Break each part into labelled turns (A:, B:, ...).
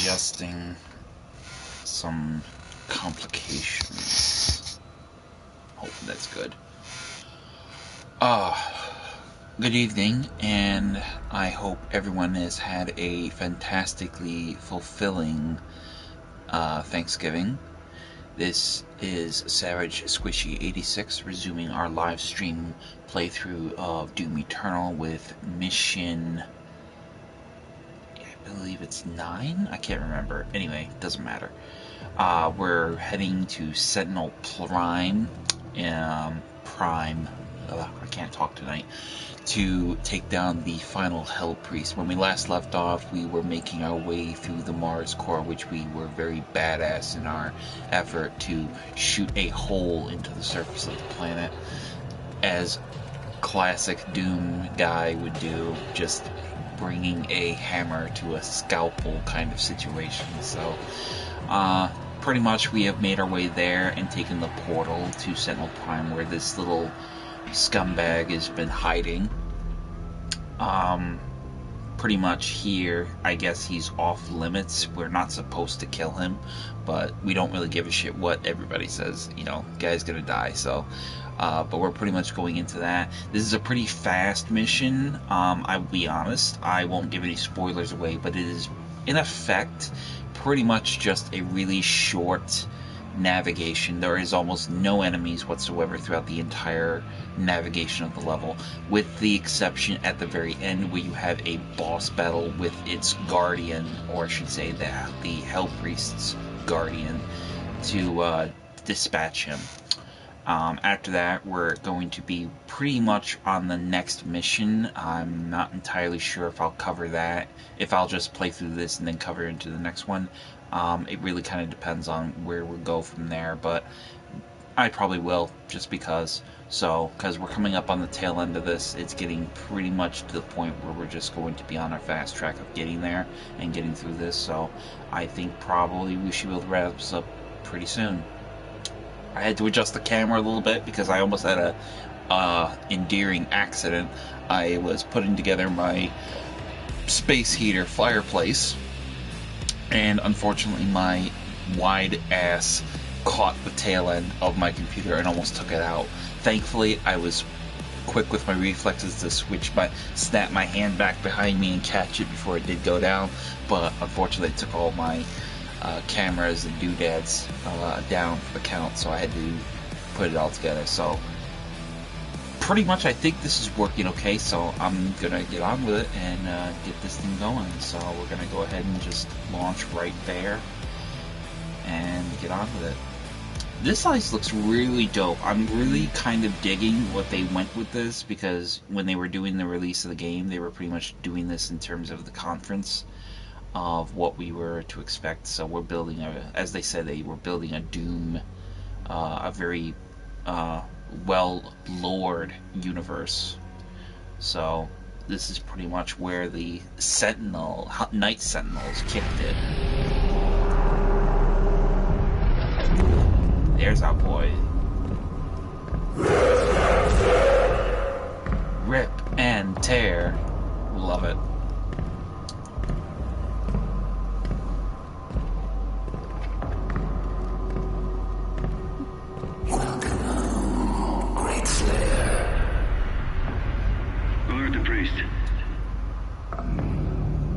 A: adjusting some complications. Hope that's good. Good evening, and I hope everyone has had a fantastically fulfilling Thanksgiving. This is Savage Squishy 86 resuming our live stream playthrough of Doom Eternal with mission, I believe it's 9? I can't remember. Anyway, doesn't matter. We're heading to Sentinel Prime, I can't talk tonight, to take down the final Hell Priest. When we last left off, we were making our way through the Mars core, which we were very badass in our effort to shoot a hole into the surface of the planet, as classic Doom guy would do, just bringing a hammer to a scalpel kind of situation. So, pretty much we have made our way there and taken the portal to Sentinel Prime, where this little scumbag has been hiding. Pretty much here, I guess he's off limits. We're not supposed to kill him, but we don't really give a shit what everybody says. You know, guy's gonna die, so... but we're pretty much going into that. This is a pretty fast mission. I will be honest, I won't give any spoilers away, but it is, in effect, pretty much just a really short navigation. There is almost no enemies whatsoever throughout the entire navigation of the level, with the exception at the very end where you have a boss battle with its guardian, or I should say the Hell Priest's guardian, to dispatch him. After that, we're going to be pretty much on the next mission. I'm not entirely sure if I'll cover that, if I'll just play through this and then cover into the next one. It really kind of depends on where we'll go from there, but I probably will, just because. So, because we're coming up on the tail end of this, it's getting pretty much to the point where we're just going to be on our fast track of getting there and getting through this, so I think probably we should be able to wrap this up pretty soon. I had to adjust the camera a little bit because I almost had a endearing accident. I was putting together my space heater fireplace, and unfortunately my wide ass caught the tail end of my computer and almost took it out. Thankfully, I was quick with my reflexes to snap my hand back behind me and catch it before it did go down, but unfortunately it took all my cameras and doodads down for the count, so I had to put it all together. So pretty much I think this is working okay, so I'm gonna get on with it and get this thing going. So we're gonna go ahead and just launch right there and get on with it. This ice looks really dope. I'm really kind of digging what they went with this, because when they were doing the release of the game, they were pretty much doing this in terms of the conference of what we were to expect. So we're building as they said, they were building a Doom, a very well-lored universe. So this is pretty much where the Night Sentinels kicked it. There's our boy. Rip and tear. Love it.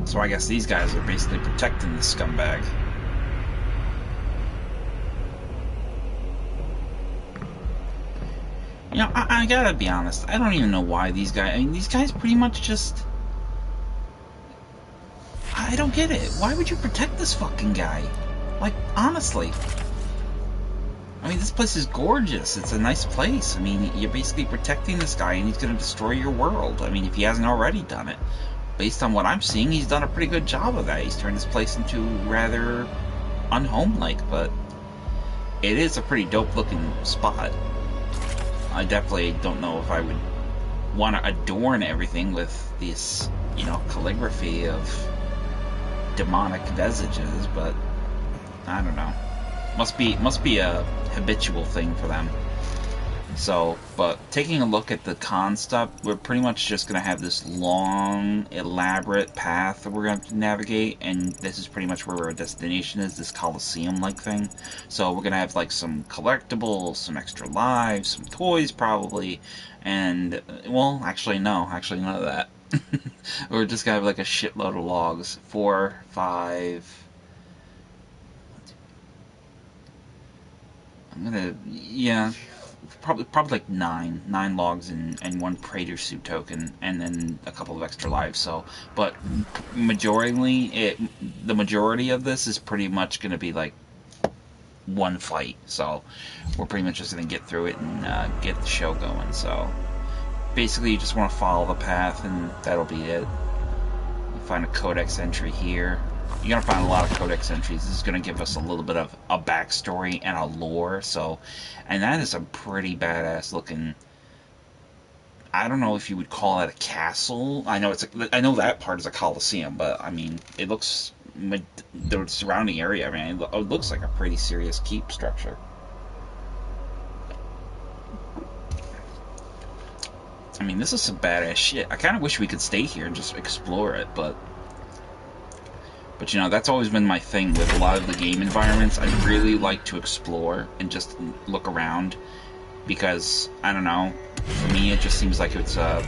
A: So I guess these guys are basically protecting the scumbag. You know, I gotta be honest, I don't even know why these guys... I mean, these guys pretty much just... I don't get it. Why would you protect this fucking guy? Like, honestly. I mean, this place is gorgeous. It's a nice place. I mean, you're basically protecting this guy and he's gonna destroy your world. I mean, if he hasn't already done it. Based on what I'm seeing, he's done a pretty good job of that. He's turned this place into rather unhome-like, but it is a pretty dope-looking spot. I definitely don't know if I would want to adorn everything with this, you know, calligraphy of demonic visages, but I don't know. Must be a habitual thing for them. So, but taking a look at the concept, we're pretty much just going to have this long, elaborate path that we're going to navigate, and this is pretty much where our destination is, this Coliseum-like thing. So we're going to have like some collectibles, some extra lives, some toys probably, and, well, actually no, actually none of that. We're just going to have like a shitload of logs. 4, 5... I'm gonna, yeah, probably like nine logs and one Praetor suit token, and then a couple of extra lives. So, but the majority of this is pretty much gonna be like one fight. So, we're pretty much just gonna get through it and get the show going. So, basically, you just want to follow the path, and that'll be it. You find a codex entry here. You're going to find a lot of codex entries. This is going to give us a little bit of a backstory and a lore. So, and that is a pretty badass looking. I don't know if you would call that a castle. I know I know that part is a coliseum, but I mean, it looks the surrounding area. I mean, it looks like a pretty serious keep structure. I mean, this is some badass shit. I kind of wish we could stay here and just explore it, but you know, that's always been my thing with a lot of the game environments. I really like to explore and just look around because, I don't know, for me it just seems like it's a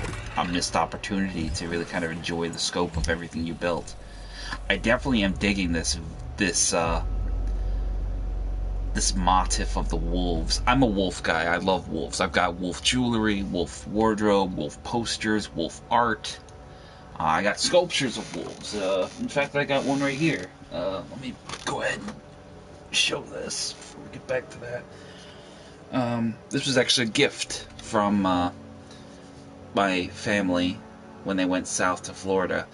A: missed opportunity to really kind of enjoy the scope of everything you built. I definitely am digging this motif of the wolves. I'm a wolf guy. I love wolves. I've got wolf jewelry, wolf wardrobe, wolf posters, wolf art. I got sculptures of wolves. In fact, I got one right here. Let me go ahead and show this before we get back to that. This was actually a gift from my family when they went south to Florida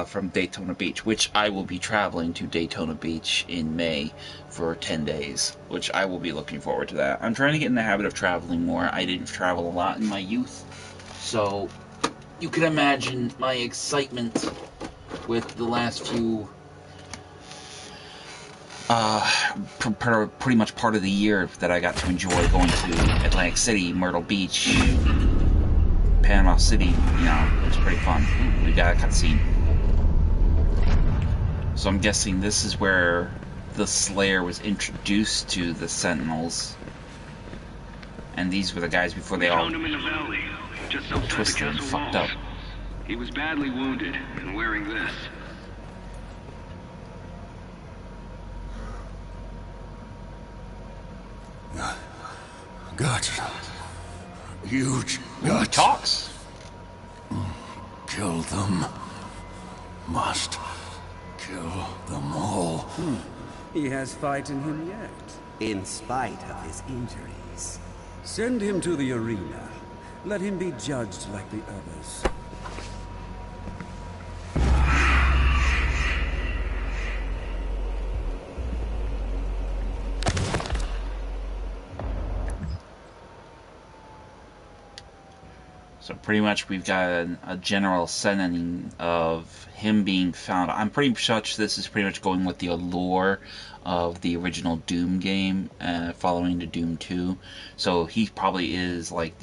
A: from Daytona Beach, which I will be traveling to Daytona Beach in May for 10 days, which I will be looking forward to that. I'm trying to get in the habit of traveling more. I didn't travel a lot in my youth, so you can imagine my excitement with the last few, pretty much part of the year that I got to enjoy going to Atlantic City, Myrtle Beach, Panama City. You know, it was pretty fun. We got a cutscene. So I'm guessing this is where the Slayer was introduced to the Sentinels. And these were the guys before they all twisted and fucked up.
B: He was badly wounded and wearing this.
C: Guts. Huge guts.
A: He talks.
C: Kill them. Must kill them all.
D: He has fight in him yet.
E: In spite of his injuries.
D: Send him to the arena. Let him be judged like the others.
A: So pretty much we've got a general setting of him being found. I'm pretty much this is pretty much going with the allure of the original Doom game, following to Doom 2. So he probably is like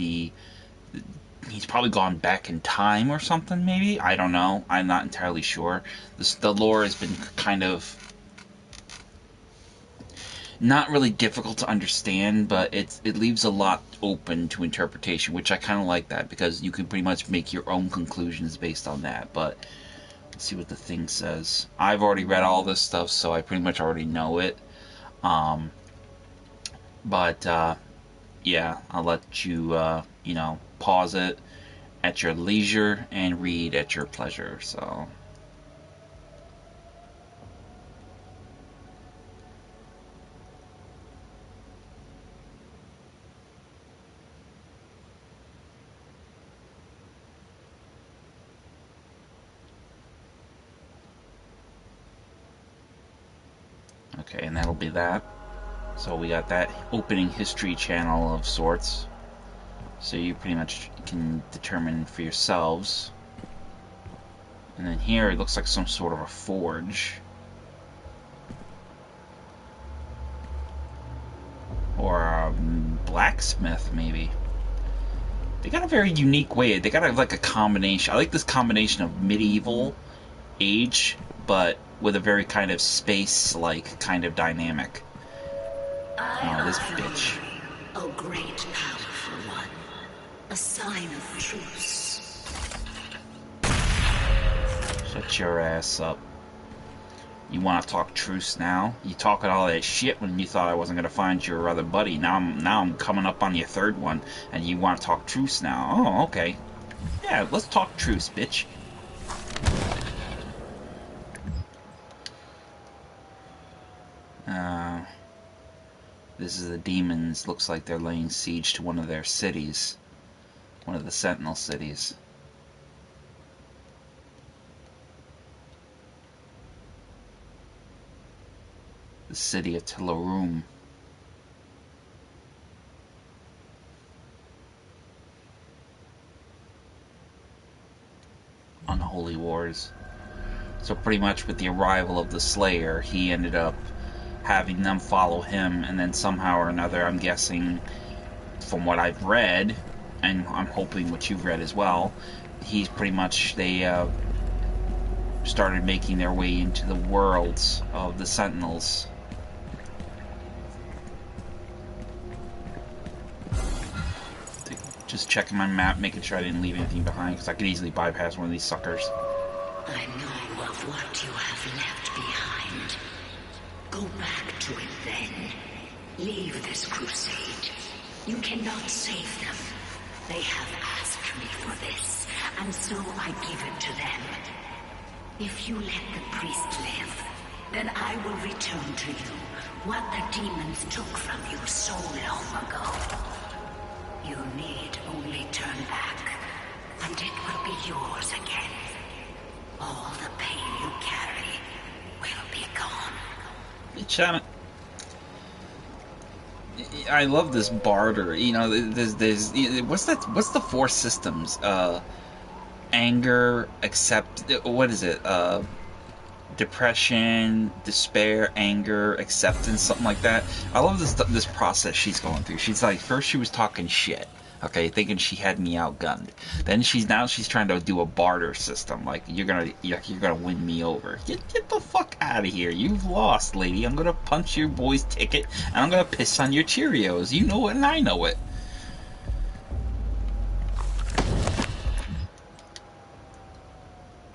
A: he's probably gone back in time or something, maybe? I don't know. I'm not entirely sure. The lore has been kind of not really difficult to understand, but it leaves a lot open to interpretation, which I kind of like that, because you can pretty much make your own conclusions based on that. But let's see what the thing says. I've already read all this stuff, so I pretty much already know it. Yeah, I'll let you, you know, pause it at your leisure and read at your pleasure, so... Okay, and that'll be that. So we got that opening history channel of sorts. So you pretty much can determine for yourselves. And then here it looks like some sort of a forge. Or a blacksmith, maybe. They got a very unique way. They got like a combination. I like this combination of medieval age, but with a very kind of space-like kind of dynamic. Oh, this bitch.
F: O great powerful one, a sign of truce.
A: Shut your ass up. You want to talk truce now? You talking all that shit when you thought I wasn't gonna find your other buddy. Now I'm coming up on your third one, and you want to talk truce now? Oh, okay. Yeah, let's talk truce, bitch. This is the demons. Looks like they're laying siege to one of their cities, one of the Sentinel cities. The city of D00M. Unholy wars. So pretty much with the arrival of the Slayer, he ended up having them follow him, and then somehow or another, I'm guessing, from what I've read, and I'm hoping what you've read as well, he's pretty much, they started making their way into the worlds of the Sentinels. Just checking my map, making sure I didn't leave anything behind, because I could easily bypass one of these suckers.
F: I know of what you have left behind. Go back to it then. Leave this crusade. You cannot save them. They have asked me for this, and so I give it to them. If you let the priest live, then I will return to you what the demons took from you so long ago. You need only turn back, and it will be yours again. All the pain you carry will be gone.
A: Bitch, I love this barter. You know, there's what's that? What's the four systems? Anger, accept. What is it? Depression, despair, anger, acceptance, something like that. I love this process she's going through. She's like, first she was talking shit, okay, thinking she had me outgunned. Then she's trying to do a barter system, like you're gonna win me over. Get the fuck out of here. You've lost, lady. I'm gonna punch your boy's ticket and I'm gonna piss on your Cheerios. You know it and I know it.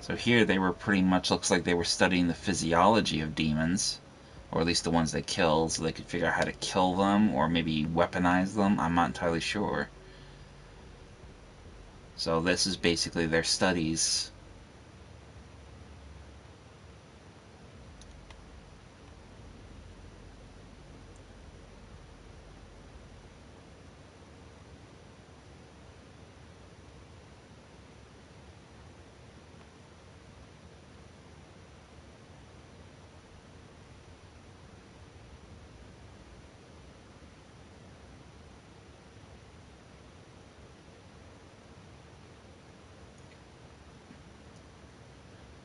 A: So here they were pretty much, looks like they were studying the physiology of demons, or at least the ones they killed, so they could figure out how to kill them, or maybe weaponize them. I'm not entirely sure. So this is basically their studies.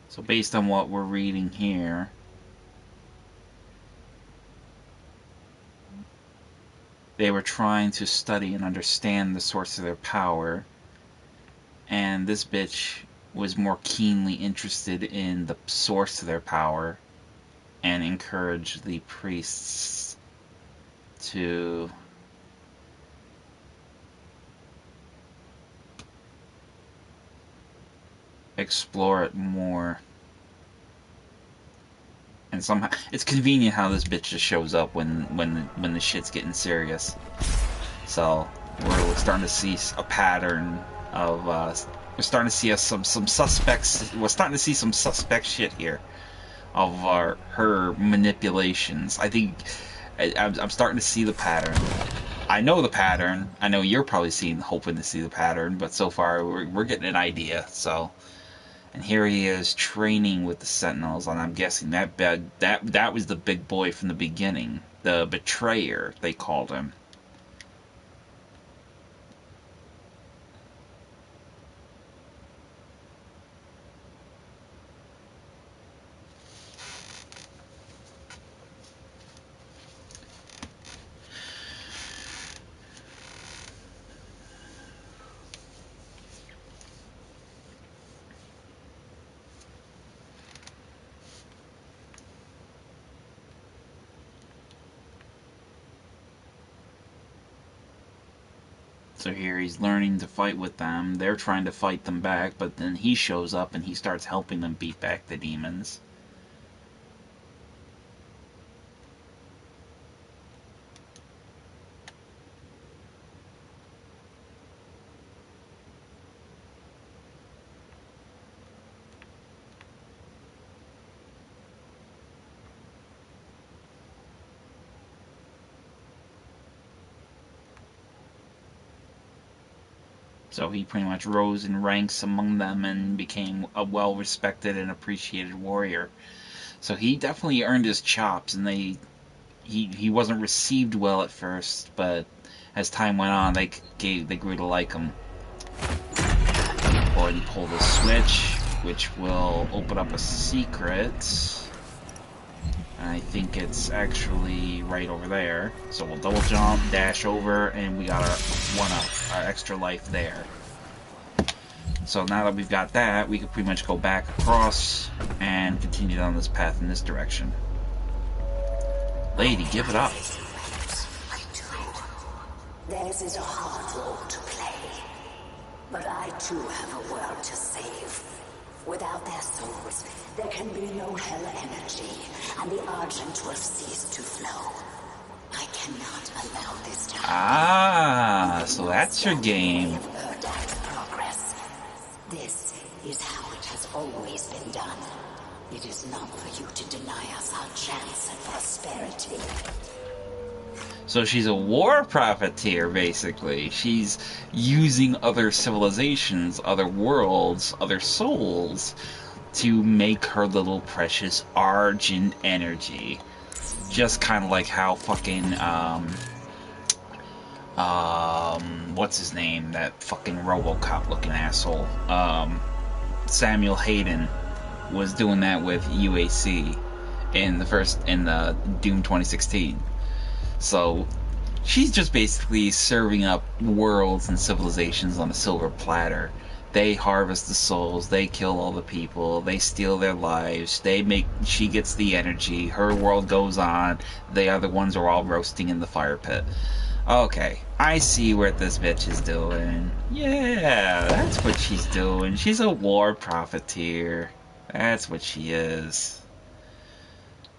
A: So based on what we're reading here, they were trying to study and understand the source of their power, and this bitch was more keenly interested in the source of their power and encouraged the priests to explore it more. And somehow it's convenient how this bitch just shows up when the shit's getting serious. So we're starting to see a pattern of we're starting to see some suspects. We're starting to see some suspect shit here of her manipulations. I think I'm starting to see the pattern. I know the pattern. I know you're probably hoping to see the pattern, but so far we're getting an idea. So, and here he is training with the Sentinels, and I'm guessing that was the big boy from the beginning, the betrayer they called him. So here he's learning to fight with them. They're trying to fight them back, but then he shows up and he starts helping them beat back the demons. So he pretty much rose in ranks among them and became a well-respected and appreciated warrior. So he definitely earned his chops, and he wasn't received well at first, but as time went on, they grew to like him. Go ahead and pull the switch, which will open up a secret. And I think it's actually right over there. So we'll double jump, dash over, and we got our one-up, our extra life there. So now that we've got that, we can pretty much go back across and continue down this path in this direction. Lady, give it up.
F: I do. Theirs is a hard role to play. But I too have a world to save. Without their souls, there can be no hell energy, and the Argent will cease to flow. I cannot allow this to happen.
A: Ah, so that's your game.
F: Progress. This is how it has always been done. It is not for you to deny us our chance at prosperity.
A: So she's a war profiteer, basically. She's using other civilizations, other worlds, other souls to make her little precious Argent energy. Just kind of like how fucking, what's his name? That fucking RoboCop looking asshole. Samuel Hayden was doing that with UAC in the Doom 2016. So she's just basically serving up worlds and civilizations on a silver platter. They harvest the souls, they kill all the people, they steal their lives, she gets the energy, her world goes on, the other ones are all roasting in the fire pit. Okay, I see what this bitch is doing. Yeah, that's what she's doing. She's a war profiteer. That's what she is.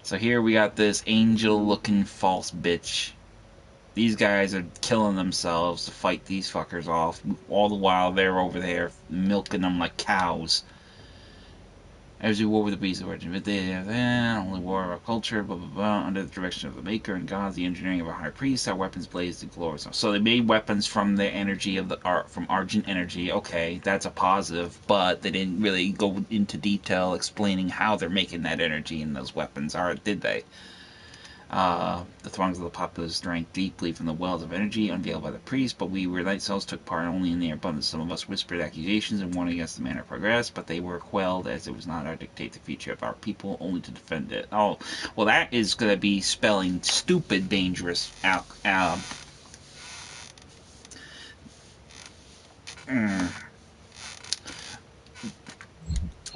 A: So here we got this angel-looking false bitch. These guys are killing themselves to fight these fuckers off. All the while they're over there milking them like cows. As we war with the beasts of origin, but they only war of our culture, blah blah blah, under the direction of the Maker and gods, the engineering of our high priest, our weapons blazed in glory. So they made weapons from the energy of the art, from Argent energy. Okay, that's a positive, but they didn't really go into detail explaining how they're making that energy in those weapons, or did they? The throngs of the populace drank deeply from the wells of energy unveiled by the priest, but we night cells took part only in their abundance. Some of us whispered accusations and warned against the manner of progress, but they were quelled as it was not our dictate the future of our people, only to defend it. Oh, well, that is going to be spelling stupid dangerous.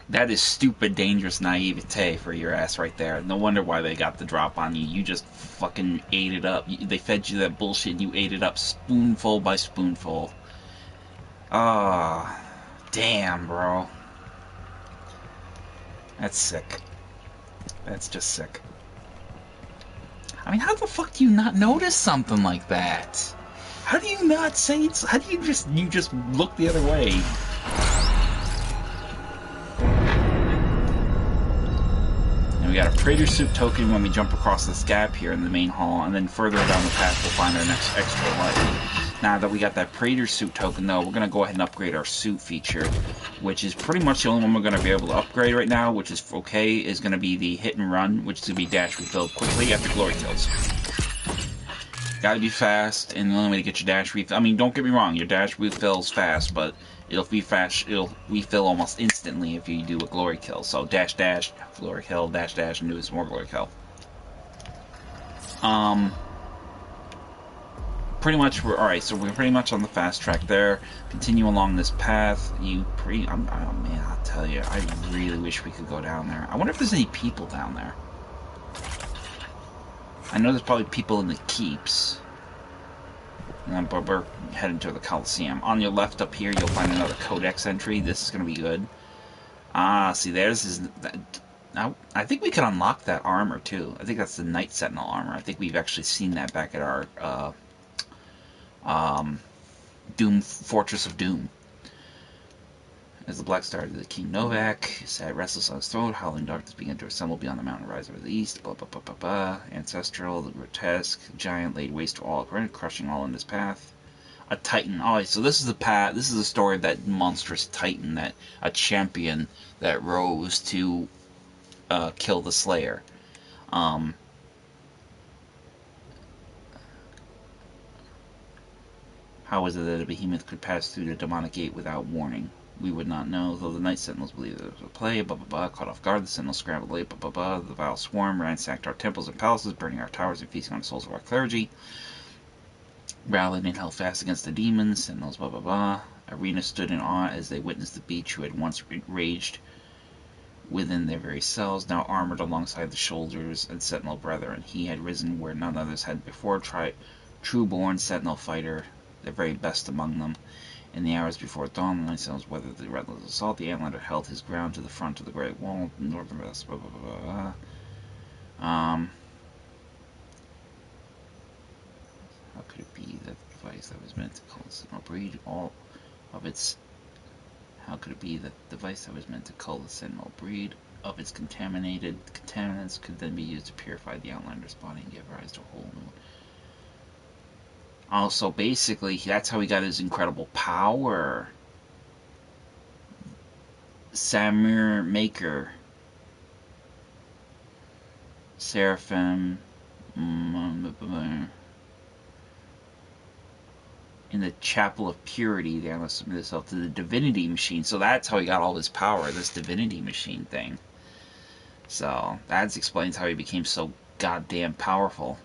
A: That is stupid, dangerous naivete for your ass right there. No wonder why they got the drop on you. You just fucking ate it up. They fed you that bullshit and you ate it up spoonful by spoonful. Ah, damn, bro. That's sick. That's just sick. I mean, how the fuck do you not notice something like that? How do you not say it's... How do you just look the other way? We got a Praetor suit token when we jump across this gap here in the main hall, and then further down the path we'll find our next extra life. Now that we got that Praetor suit token, though, we're going to go ahead and upgrade our suit feature, which is pretty much the only one we're going to be able to upgrade right now, which is okay, is going to be the hit and run, which is going to be dash refilled quickly after glory kills. Gotta be fast, and the only way to get your dash refill... I mean, don't get me wrong, your dash refills fast, but it'll refill almost instantly if you do a glory kill. So dash dash, glory kill, dash dash, and do some more glory kill. Pretty much alright, so we're pretty much on the fast track there. Continue along this path. Oh man, I'll tell you, I really wish we could go down there. I wonder if there's any people down there. I know there's probably people in the keeps. But we're heading to the Coliseum. On your left up here, you'll find another Codex entry. This is going to be good. Ah, see, there's his... Now, I think we can unlock that armor, too. I think that's the Night Sentinel armor. I think we've actually seen that back at our Doom Fortress of Doom. As the Black Star of the King Novak sat restless on his throne, howling darkness began to assemble beyond the mountain rise over the east. Blah blah blah blah blah. Ancestral, the grotesque giant laid waste to all, crushing all in his path. A Titan. Oh, so this is the path. This is the story of that monstrous Titan, that a champion that rose to kill the Slayer. How was it that a behemoth could pass through the demonic gate without warning? We would not know, though the Night Sentinels believed it was a play, blah blah blah, caught off guard, the Sentinels scrambled late, blah blah blah, the vile swarm ransacked our temples and palaces, burning our towers and feasting on the souls of our clergy, rallied and held fast against the demons, Sentinels, blah blah blah. Arena stood in awe as they witnessed the beach who had once raged within their very cells, now armored alongside the shoulders and Sentinel brethren. He had risen where none others had before, true-born Sentinel fighter, the very best among them. In the hours before dawn, the Night Sentinels weathered the relentless assault. The Antlander held his ground to the front of the Great Wall, north and west, blah, blah, blah, blah. How could it be that the device that was meant to cull the Sentinel breed How could it be that the device that was meant to cull the Sentinel breed of its contaminants could then be used to purify the Outlander's body and give rise to a whole new... Also, basically, that's how he got his incredible power. Samir Maker. Seraphim. In the Chapel of Purity, they must submit himself to the Divinity Machine. So that's how he got all his power, this Divinity Machine thing. So, that explains how he became so goddamn powerful.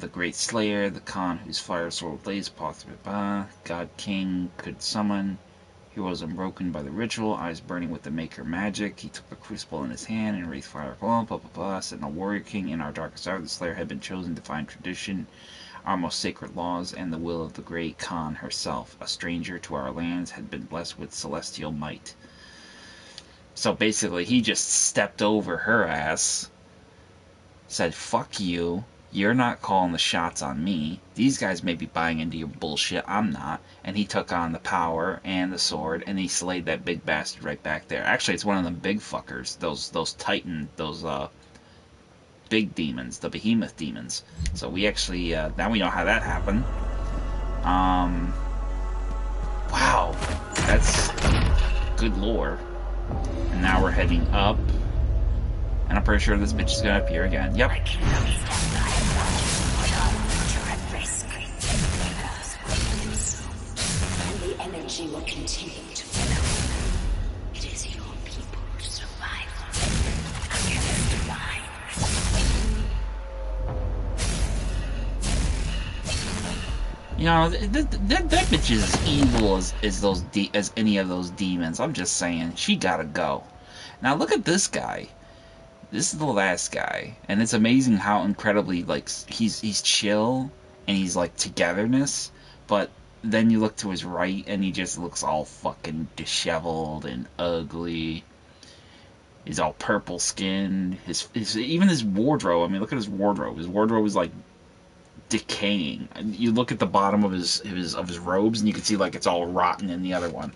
A: The Great Slayer, the Khan whose fire sword blazed, God King could summon. He was unbroken by the ritual, eyes burning with the Maker magic. He took the crucible in his hand and raised fire, blah blah blah. Sentinel Warrior King, in our darkest hour, the Slayer had been chosen to find tradition, our most sacred laws, and the will of the Great Khan herself. A stranger to our lands, had been blessed with celestial might. So basically, he just stepped over her ass, said, fuck you. You're not calling the shots on me. These guys may be buying into your bullshit. I'm not. And he took on the power and the sword, and he slayed that big bastard right back there. Actually, it's one of them big fuckers. Those Titan, those big demons, the behemoth demons. So we actually, now we know how that happened. Wow. That's good lore. And now we're heading up. And I'm pretty sure this bitch is gonna appear again. Yep.
F: I cannot stand by and watch you put our future at risk. And the energy will continue to flow. It is your people's survival against mine.
A: You know, that bitch is as evil as any of those demons. I'm just saying, she gotta go. Now look at this guy. This is the last guy, and it's amazing how incredibly, like, he's chill, and he's, like, togetherness, but then you look to his right, and he just looks all fucking disheveled and ugly. He's all purple skinned. Even his wardrobe, I mean, look at his wardrobe. His wardrobe is, like, decaying. You look at the bottom of his robes, and you can see, like, it's all rotten in the other one.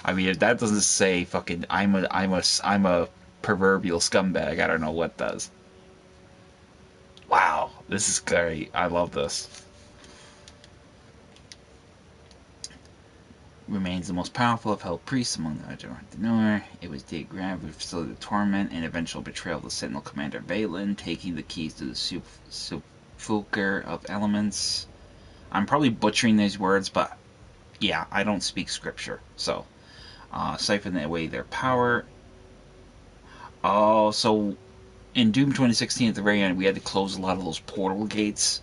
A: I mean, if that doesn't say fucking, I'm a proverbial scumbag, I don't know what does. Wow, this is great. I love this. Remains the most powerful of hell priests among the Ajahn. It was the grab who facilitated the torment and eventual betrayal of the Sentinel Commander Valen, taking the keys to the Sepulchre of Elements. I'm probably butchering these words, but yeah, I don't speak scripture, so siphon away their power. Oh, so in Doom 2016 at the very end, we had to close a lot of those portal gates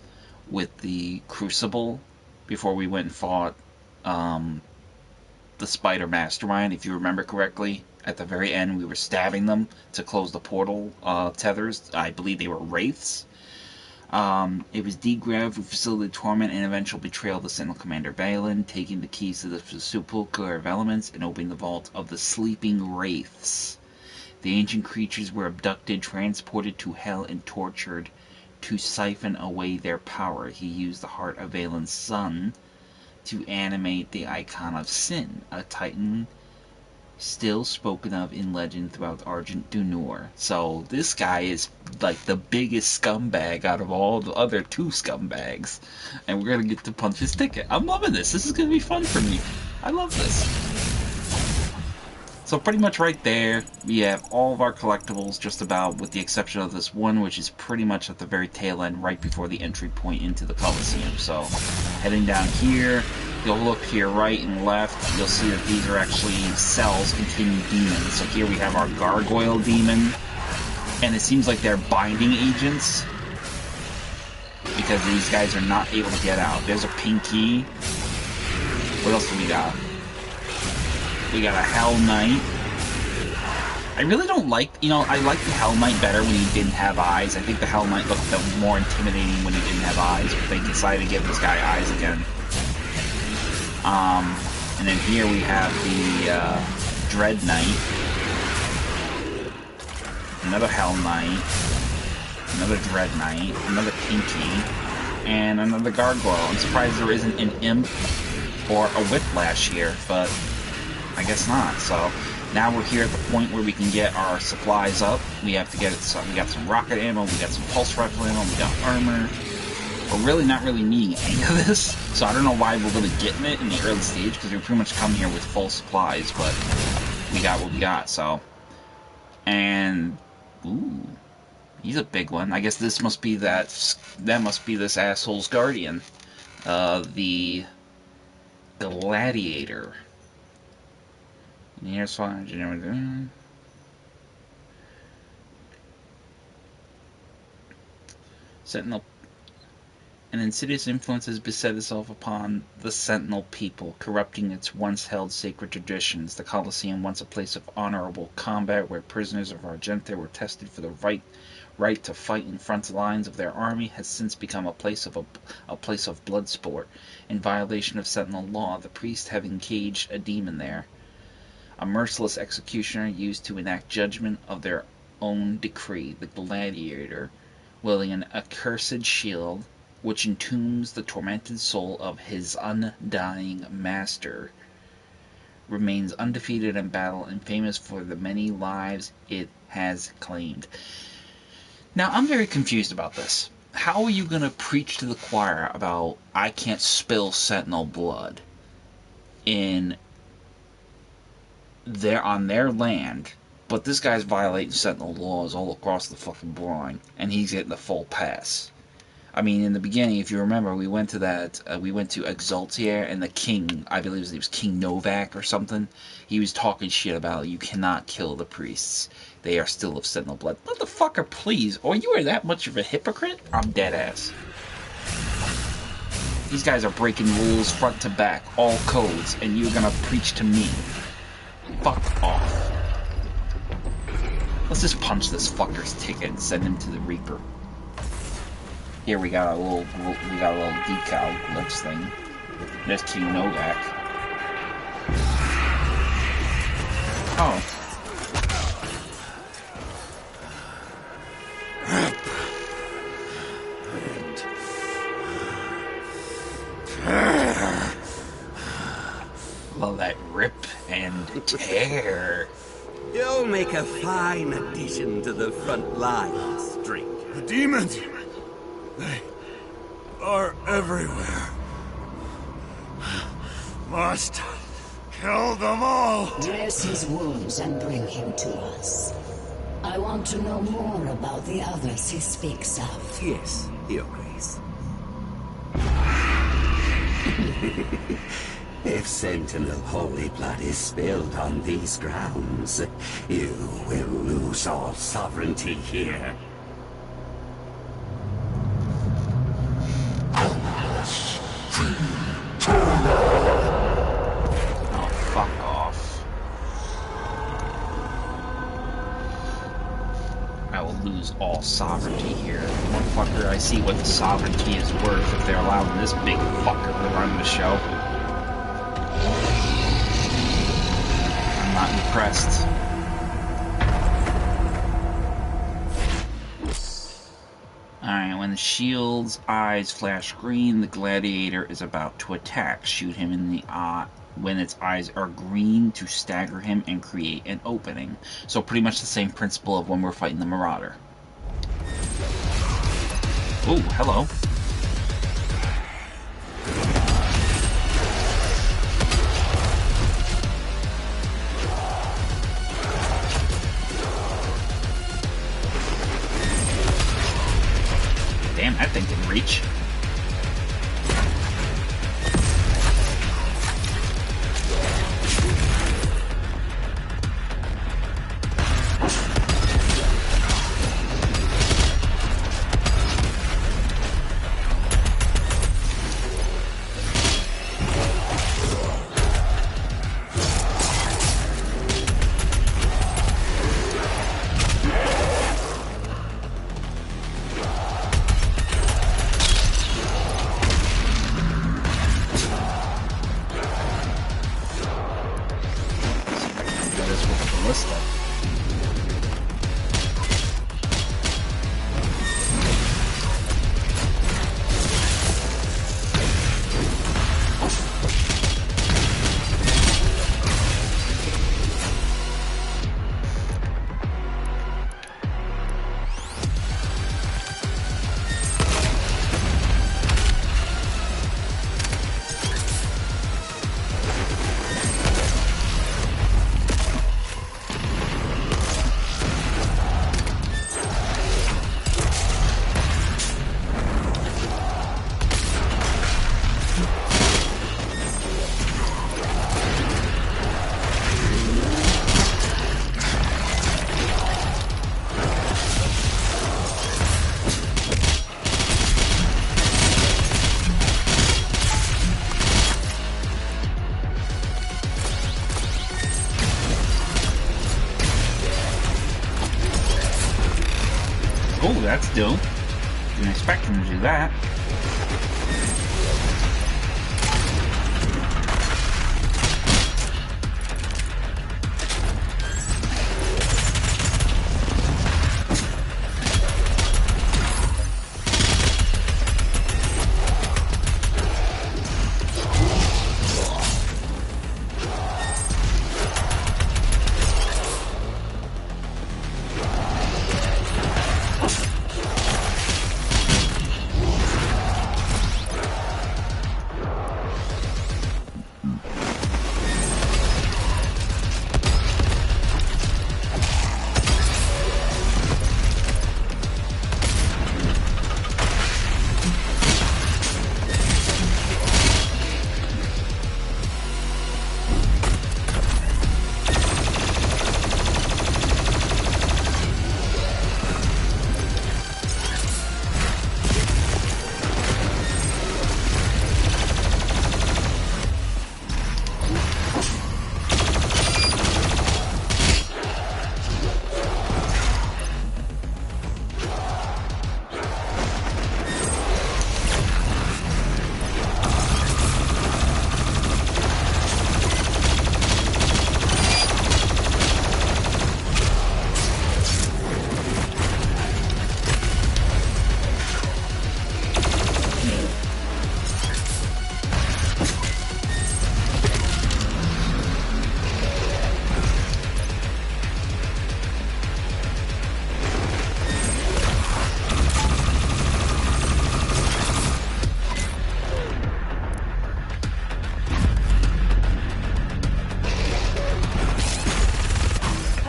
A: with the Crucible before we went and fought the Spider Mastermind, if you remember correctly. At the very end, we were stabbing them to close the portal tethers. I believe they were wraiths. It was D-Grav who facilitated torment and eventual betrayal of the Sentinel Commander Balin, taking the keys to the sepulchre of elements and opening the vault of the sleeping wraiths. The ancient creatures were abducted, transported to hell, and tortured to siphon away their power. He used the heart of Valen's son to animate the icon of Sin, a titan still spoken of in legend throughout Argent Dunur. So this guy is like the biggest scumbag out of all the other two scumbags. And we're going to get to punch his ticket. I'm loving this. This is going to be fun for me. I love this. So pretty much right there, we have all of our collectibles, just about, with the exception of this one, which is pretty much at the very tail end, right before the entry point into the Coliseum. So, heading down here, you'll look here right and left, you'll see that these are actually cells containing demons. So here we have our Gargoyle Demon, and it seems like they're binding agents, because these guys are not able to get out. There's a Pinky. What else do we got? We got a Hell Knight. I really don't like, I like the Hell Knight better when he didn't have eyes. I think the Hell Knight looked more intimidating when he didn't have eyes, but they decided to give this guy eyes again. And then here we have the Dread Knight. Another Hell Knight. Another Dread Knight. Another Pinky. And another Gargoyle. I'm surprised there isn't an Imp or a Whiplash here, but I guess not. So now we're here at the point where we can get our supplies up. We have to get it. So we got some rocket ammo, we got some pulse rifle ammo, we got armor. We're really not really needing any of this, so I don't know why we're really getting it in the early stage, because we pretty much come here with full supplies, but we got what we got. So, and ooh, he's a big one. I guess this must be that must be this asshole's guardian, the Gladiator. Here's fine. Sentinel. An insidious influence has beset itself upon the Sentinel people, corrupting its once held sacred traditions. The Colosseum, once a place of honorable combat where prisoners of Argenta were tested for the right to fight in front lines of their army, has since become a place of blood sport. In violation of Sentinel law, the priests have engaged a demon there. A merciless executioner used to enact judgment of their own decree. The Gladiator, wielding an accursed shield which entombs the tormented soul of his undying master, remains undefeated in battle and famous for the many lives it has claimed. Now, I'm very confused about this. How are you going to preach to the choir about I can't spill Sentinel blood on their land, but this guy's violating Sentinel laws all across the fucking brine, and he's getting the full pass? I mean, in the beginning, if you remember, we went to Exaltier, and the king, I believe his name was King Novak or something, he was talking shit about you cannot kill the priests. They are still of Sentinel blood. Motherfucker, please. Or you are that much of a hypocrite? I'm dead ass. These guys are breaking rules front to back, all codes, and you're gonna preach to me. Fuck off. Let's just punch this fucker's ticket and send him to the Reaper. Here we got a little decal looks thing. There's King Novak. Oh. Well, that rip and tear.
E: You'll make a fine addition to the front line, stranger.
C: The demons! They are everywhere. Must kill them all!
F: Dress his wounds and bring him to us. I want to know more about the others he speaks of.
E: Yes, Your Grace. If Sentinel holy blood is spilled on these grounds, you will lose all sovereignty here.
A: Oh, fuck off. I will lose lose all sovereignty here. Motherfucker, I see what the sovereignty is worth if they're allowing this big fucker to run the show. I'm not impressed. Alright, when the shield's eyes flash green, the gladiator is about to attack. Shoot him in the eye when its eyes are green to stagger him and create an opening. So pretty much the same principle of when we're fighting the Marauder. Oh, hello. Damn, that thing can reach. Oh, that's dope. Didn't expect him to do that.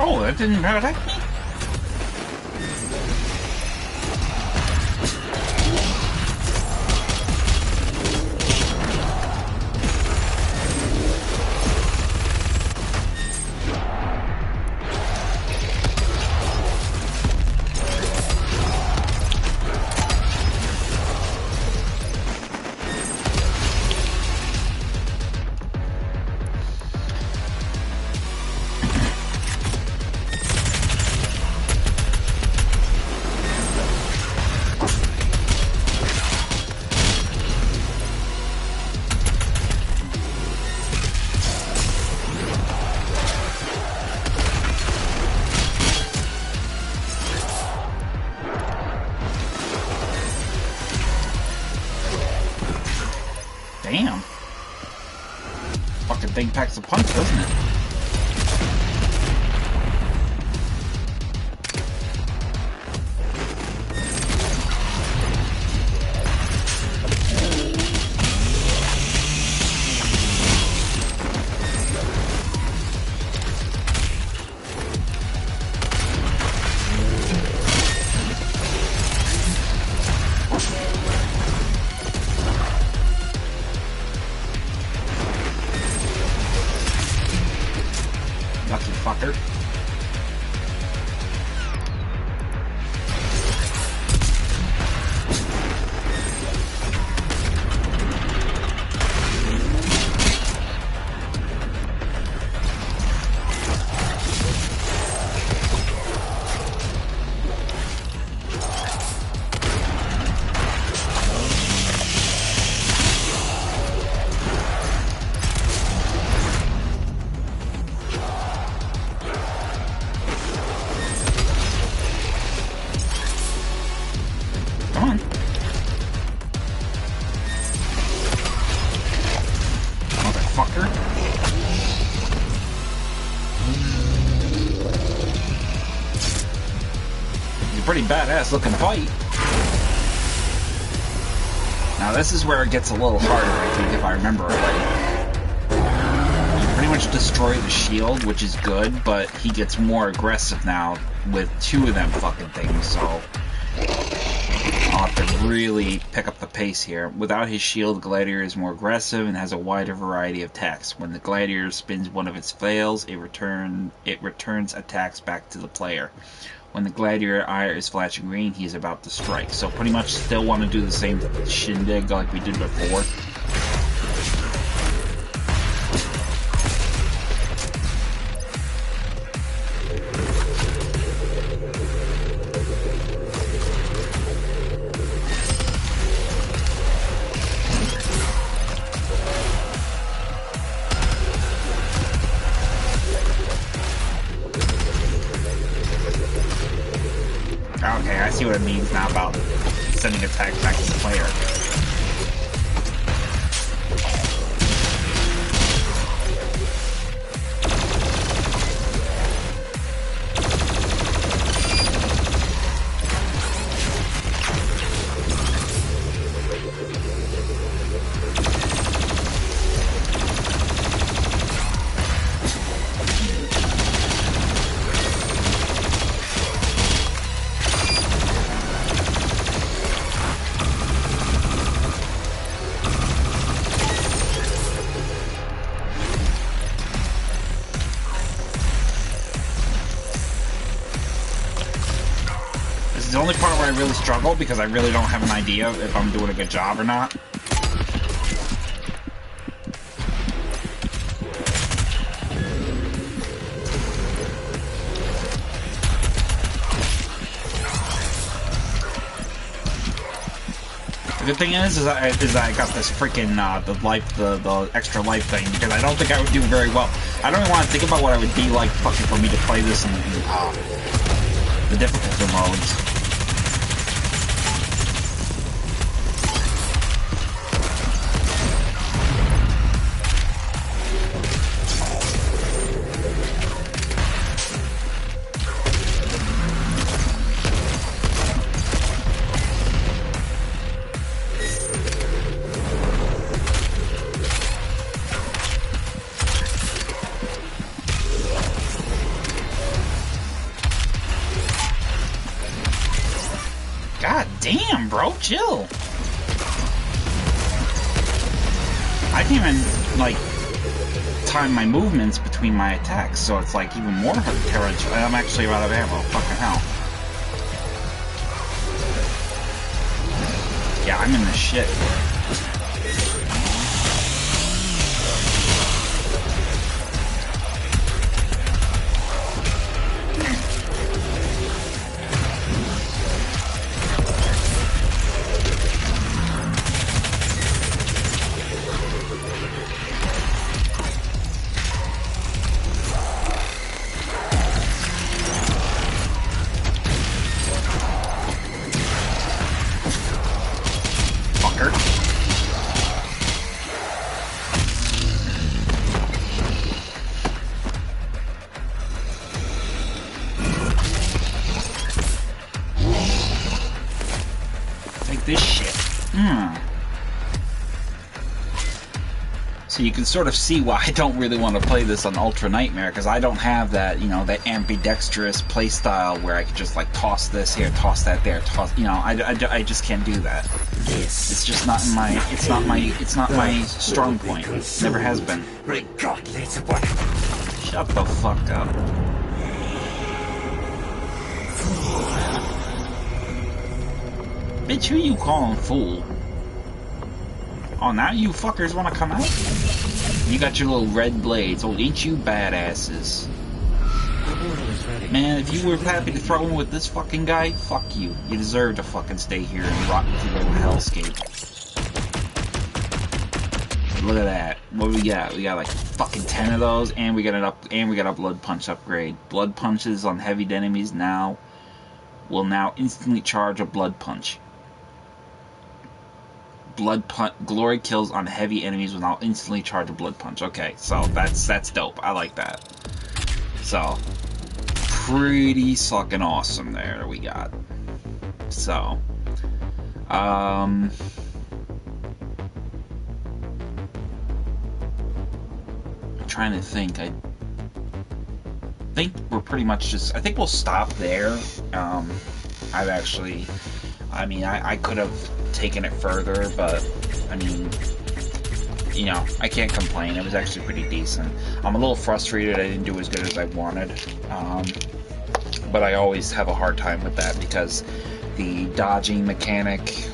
A: Oh, that didn't attack me? Damn. Fucking thing packs a punch, doesn't it? Lucky fucker. Come on. Motherfucker. It's a pretty badass looking fight. Now this is where it gets a little harder, I think, if I remember right. You pretty much destroy the shield, which is good, but he gets more aggressive now with two of them fucking things, so I'll have to really pick up the pace here. Without his shield, the Gladiator is more aggressive and has a wider variety of attacks. When the Gladiator spins one of its flails, it returns attacks back to the player. When the Gladiator eye is flashing green, he is about to strike. So pretty much still want to do the same shindig like we did before. Okay, I see what it means now about sending attacks back to the player. The only part where I really struggle because I really don't have an idea if I'm doing a good job or not. The good thing is I got this freaking the extra life thing because I don't think I would do very well. I don't even want to think about what I would be like fucking for me to play this in the difficulty modes. God damn, bro, chill. I can't even, like, time my movements between my attacks, so it's, like, even more terrible. I'm actually out of ammo. Fucking hell. Yeah, I'm in the shit. with this shit. So you can sort of see why I don't really want to play this on Ultra Nightmare, because I don't have that, you know, that ambidextrous playstyle where I could just like toss this here, toss that there, toss, you know, I just can't do that. It's just not in my, it's not my strong point. Never has been.
E: Regardless of what.
A: Shut the fuck up. Bitch, who you calling fool? Oh, now you fuckers want to come out? You got your little red blades. Oh, ain't you badasses? Man, if you were happy to throw in with this fucking guy, fuck you. You deserve to fucking stay here and rot with your little hellscape. Look at that. What do we got? We got like fucking 10 of those, and we got a blood punch upgrade. Blood punches on heavy enemies now will now instantly charge a blood punch. Glory kills on heavy enemies will now instantly charge a blood punch. Okay, so that's dope. I like that. So pretty fucking awesome there we got. So I'm trying to think. I think we're pretty much just, I think we'll stop there. I could have taken it further, but I mean, you know, I can't complain. It was actually pretty decent. I'm a little frustrated I didn't do as good as I wanted, but I always have a hard time with that because the dodging mechanic,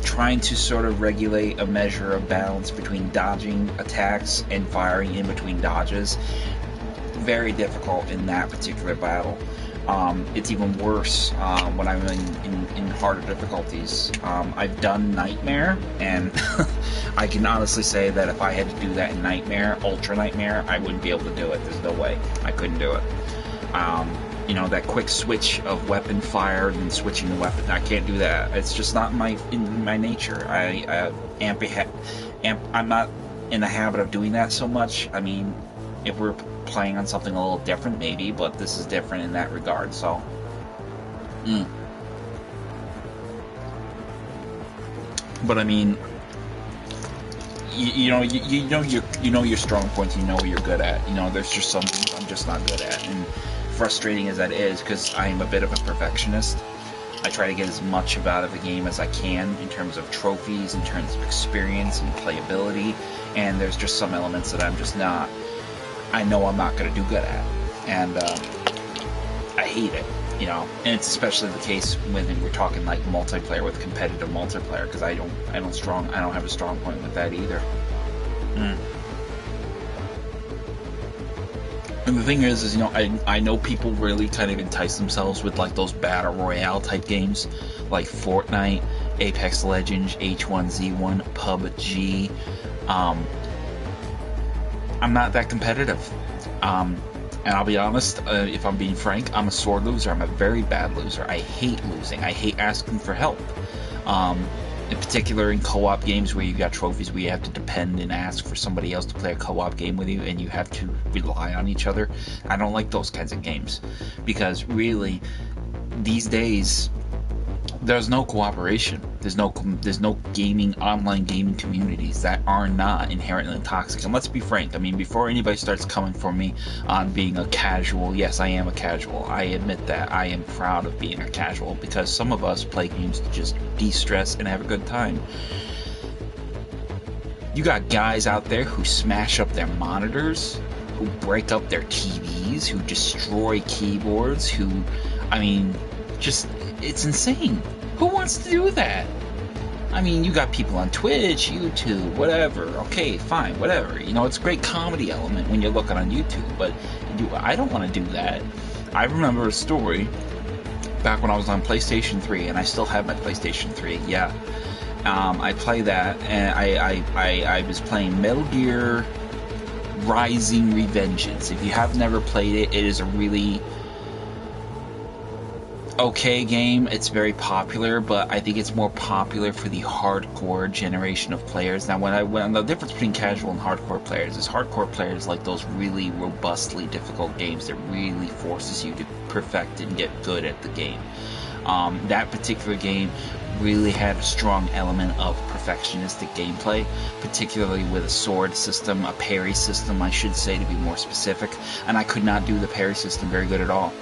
A: trying to sort of regulate a measure of balance between dodging attacks and firing in between dodges, very difficult in that particular battle. It's even worse when I'm in harder difficulties. I've done Nightmare, and I can honestly say that if I had to do that in Nightmare, Ultra Nightmare, I wouldn't be able to do it. There's no way. I couldn't do it. You know, that quick switch of weapon fire and then switching the weapon, I can't do that. It's just not in my nature. I'm not in the habit of doing that so much. I mean, if we're playing on something a little different, maybe, but this is different in that regard. So, but I mean, you know your strong points. You know what you're good at. You know, there's just some things I'm just not good at, and frustrating as that is, because I am a bit of a perfectionist. I try to get as much out of the game as I can in terms of trophies, in terms of experience and playability, and there's just some elements that I'm just not. I know I'm not going to do good at, and I hate it, you know. And it's especially the case when we're talking like multiplayer, with competitive multiplayer, because I don't have a strong point with that either. And the thing is, you know, I know people really kind of entice themselves with like those battle royale type games, like Fortnite, Apex Legends, H1Z1, PUBG. I'm not that competitive. And I'll be honest, if I'm being frank, I'm a sore loser. I'm a very bad loser. I hate losing. I hate asking for help. In particular in co-op games where you got trophies where you have to depend and ask for somebody else to play a co-op game with you and you have to rely on each other. I don't like those kinds of games, because really, these days, there's no cooperation. There's no online gaming communities that are not inherently toxic. And let's be frank, I mean, before anybody starts coming for me on being a casual, yes, I am a casual. I admit that. I am proud of being a casual, because some of us play games to just de-stress and have a good time. You got guys out there who smash up their monitors, who break up their TVs, who destroy keyboards, who, I mean, just, it's insane. Who wants to do that? I mean, you got people on Twitch, YouTube, whatever. Okay, fine, whatever. You know, it's a great comedy element when you're looking on YouTube, but I don't want to do that. I remember a story back when I was on PlayStation 3, and I still have my PlayStation 3, yeah. I play that, and I was playing Metal Gear Rising Revengeance. If you have never played it, it is a really okay game. It's very popular, but I think it's more popular for the hardcore generation of players. Now, when the difference between casual and hardcore players is hardcore players like those really robustly difficult games that really forces you to perfect and get good at the game. That particular game really had a strong element of perfectionistic gameplay, particularly with a sword system, a parry system, I should say, to be more specific. And I could not do the parry system very good at all.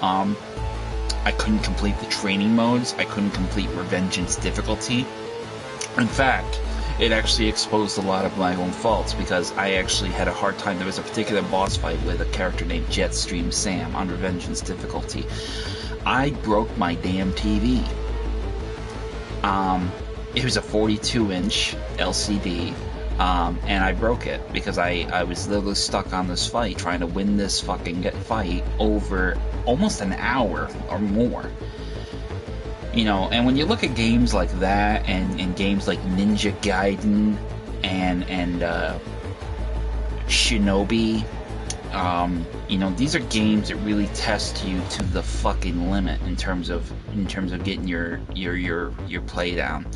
A: I couldn't complete the training modes. I couldn't complete Revengeance difficulty. In fact, it actually exposed a lot of my own faults, because I actually had a hard time. There was a particular boss fight with a character named Jetstream Sam on Revengeance difficulty. I broke my damn TV. It was a 42-inch LCD, and I broke it because I was literally stuck on this fight, trying to win this fucking fight over almost an hour or more. You know, and when you look at games like that, and games like Ninja Gaiden and Shinobi, you know, these are games that really test you to the fucking limit in terms of getting your play down.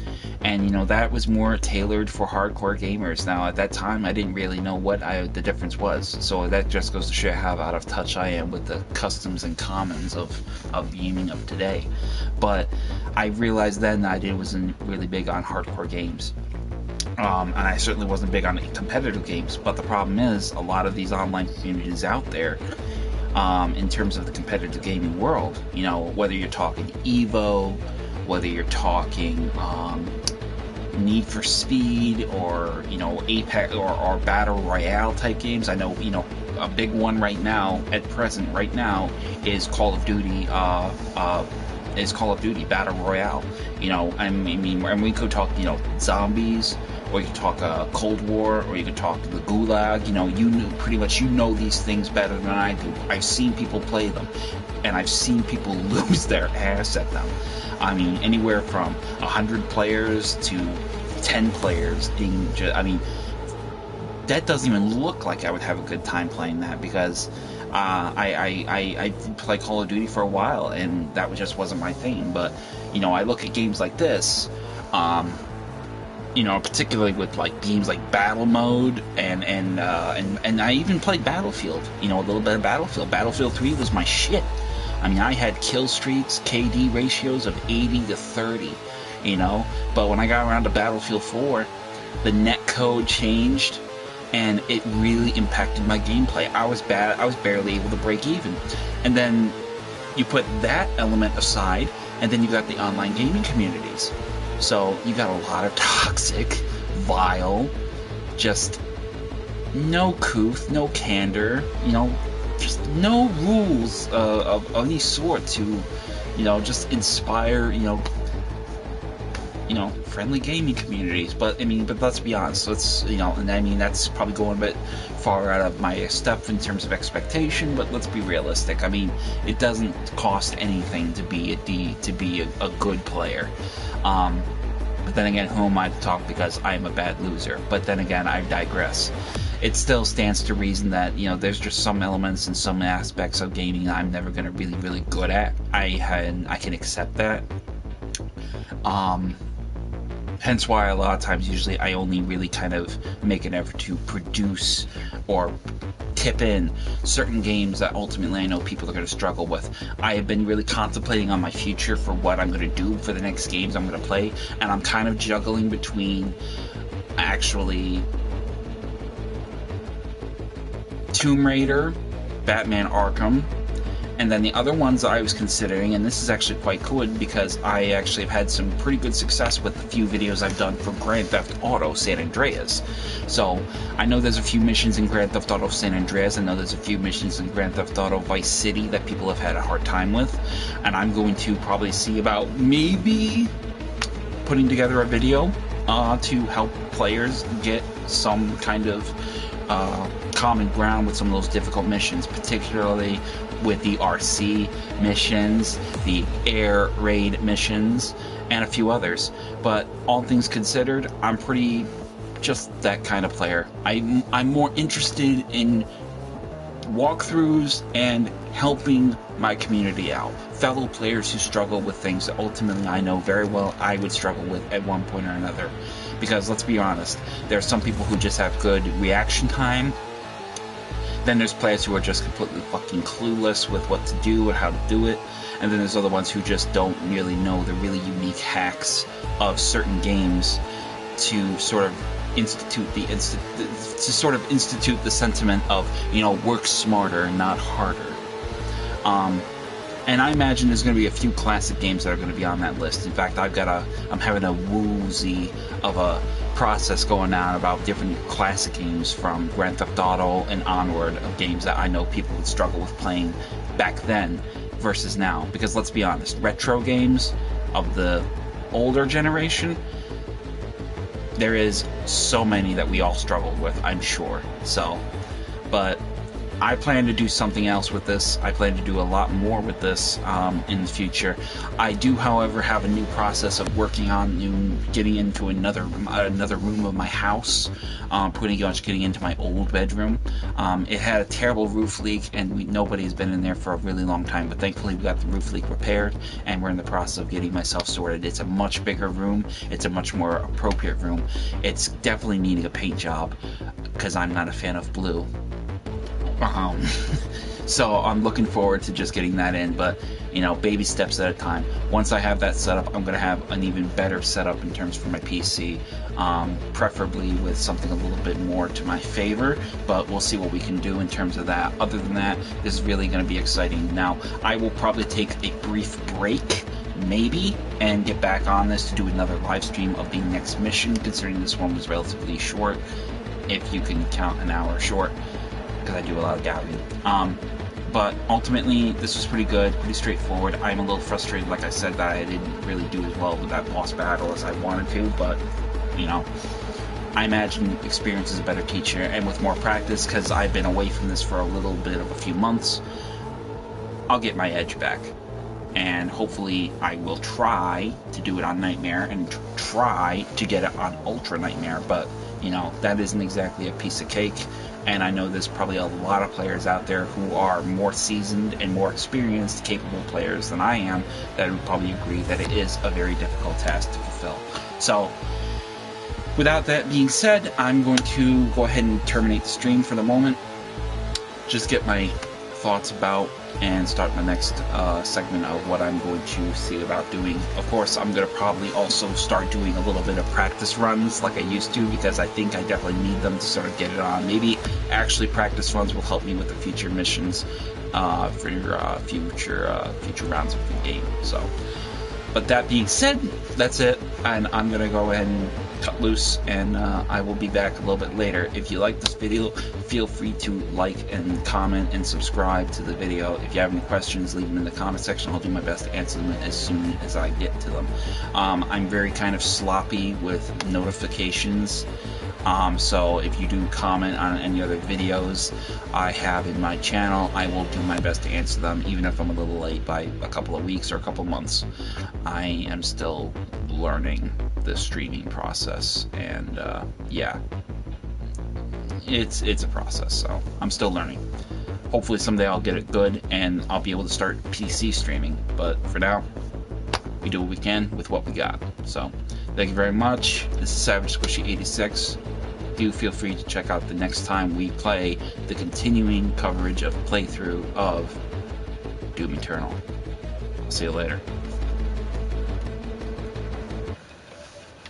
A: And you know, that was more tailored for hardcore gamers. Now at that time I didn't really know what the difference was, so that just goes to show how out of touch I am with the customs and commons of gaming of today. But I realized then that I wasn't really big on hardcore games. And I certainly wasn't big on competitive games, but the problem is, a lot of these online communities out there, in terms of the competitive gaming world, you know, whether you're talking EVO, whether you're talking Need for Speed, or, you know, Apex, or Battle Royale type games. I know, you know, a big one right now, right now, is Call of Duty, Battle Royale. You know, I mean, and we could talk, you know, zombies, or you could talk Cold War, or you could talk the Gulag. You know, you know these things better than I do. I've seen people play them, and I've seen people lose their ass at them. I mean, anywhere from 100 players to 10 players. I mean, that doesn't even look like I would have a good time playing that, because I did play Call of Duty for a while, and that just wasn't my thing. But you know, I look at games like this, you know, particularly with like games like Battle Mode, and I even played Battlefield. You know, a little bit of Battlefield. Battlefield 3 was my shit. I mean, I had kill streaks, KD ratios of 80 to 30. You know, but when I got around to Battlefield 4, the net code changed, and it really impacted my gameplay. I was barely able to break even. And then you put that element aside, and then you got the online gaming communities. So you got a lot of toxic, vile, just no couth, no candor, you know, just no rules of any sort to, you know, just inspire, you know, friendly gaming communities. But I mean, let's be honest. Let's, you know, and I mean, that's probably going a bit far out of my stuff in terms of expectation. But let's be realistic. I mean, it doesn't cost anything to be a good player. But then again, who am I to talk, because I am a bad loser? But then again, I digress. It still stands to reason that, you know, there's just some elements and some aspects of gaming that I'm never going to really good at. I can accept that. Hence why a lot of times, usually, I only really kind of make an effort to produce or tip in certain games that ultimately I know people are going to struggle with. I have been really contemplating on my future for what I'm going to do for the next games I'm going to play, and I'm kind of juggling between actually Tomb Raider, Batman Arkham, and then the other ones I was considering, and this is actually quite good because I actually have had some pretty good success with the few videos I've done for Grand Theft Auto San Andreas. So I know there's a few missions in Grand Theft Auto San Andreas. I know there's a few missions in Grand Theft Auto Vice City that people have had a hard time with, and I'm going to probably see about maybe putting together a video to help players get some kind of common ground with some of those difficult missions, particularly with the RC missions, the air raid missions, and a few others. But all things considered, I'm pretty just that kind of player. I'm more interested in walkthroughs and helping my community out. Fellow players who struggle with things that ultimately I know very well I would struggle with at one point or another. Because let's be honest, there are some people who just have good reaction time. Then there's players who are just completely fucking clueless with what to do and how to do it. and then there's other ones who just don't really know the really unique hacks of certain games to sort of institute the sentiment of, you know, work smarter, not harder. And I imagine there's going to be a few classic games that are going to be on that list. In fact, I'm having a woozy of a process going on about different classic games from Grand Theft Auto and onward, of games that I know people would struggle with playing back then versus now. Because let's be honest, retro games of the older generation, there is so many that we all struggled with, I'm sure. So, but I plan to do something else with this. I plan to do a lot more with this in the future. I do, however, have a new process of working on getting into another room of my house, getting into my old bedroom. It had a terrible roof leak, and nobody has been in there for a really long time, but thankfully we got the roof leak repaired, and we're in the process of getting myself sorted. It's a much bigger room. It's a much more appropriate room. It's definitely needing a paint job, because I'm not a fan of blue. So I'm looking forward to just getting that in, but, you know, baby steps at a time. Once I have that set up, I'm going to have an even better setup in terms for my PC, preferably with something a little bit more to my favor, but we'll see what we can do in terms of that. Other than that, this is really going to be exciting. Now, I will probably take a brief break, maybe, and get back on this to do another live stream of the next mission, considering this one was relatively short, if you can count an hour short, because I do a lot of gathering. But ultimately, this was pretty good, pretty straightforward. I'm a little frustrated, like I said, that I didn't really do as well with that boss battle as I wanted to, but, you know, I imagine experience is a better teacher, and with more practice, because I've been away from this for a little bit of a few months, I'll get my edge back. And hopefully I will try to do it on Nightmare, and try to get it on Ultra Nightmare, but, you know, that isn't exactly a piece of cake. And I know there's probably a lot of players out there who are more seasoned and more experienced, capable players than I am, that would probably agree that it is a very difficult task to fulfill. So, without that being said, I'm going to go ahead and terminate the stream for the moment. Just get my thoughts about and start my next segment of what I'm going to see about doing. Of course, I'm going to probably also start doing a little bit of practice runs like I used to, because I think I definitely need them to sort of get it on. Maybe actually practice runs will help me with the future missions for future rounds of the game. So, but that being said, that's it, and I'm going to go ahead and cut loose, and I will be back a little bit later. If you like this video, feel free to like and comment and subscribe to the video. If you have any questions, leave them in the comment section. I'll do my best to answer them as soon as I get to them. I'm very kind of sloppy with notifications, so if you do comment on any other videos I have in my channel, I will do my best to answer them, even if I'm a little late by a couple of weeks or a couple of months. I am still learning the streaming process, and yeah, it's a process, so I'm still learning. Hopefully someday I'll get it good and I'll be able to start PC streaming, but for now we do what we can with what we got. So thank you very much. This is Savage Squishy 86. Do feel free to check out the next time we play the continuing coverage of playthrough of Doom Eternal. I'll see you later.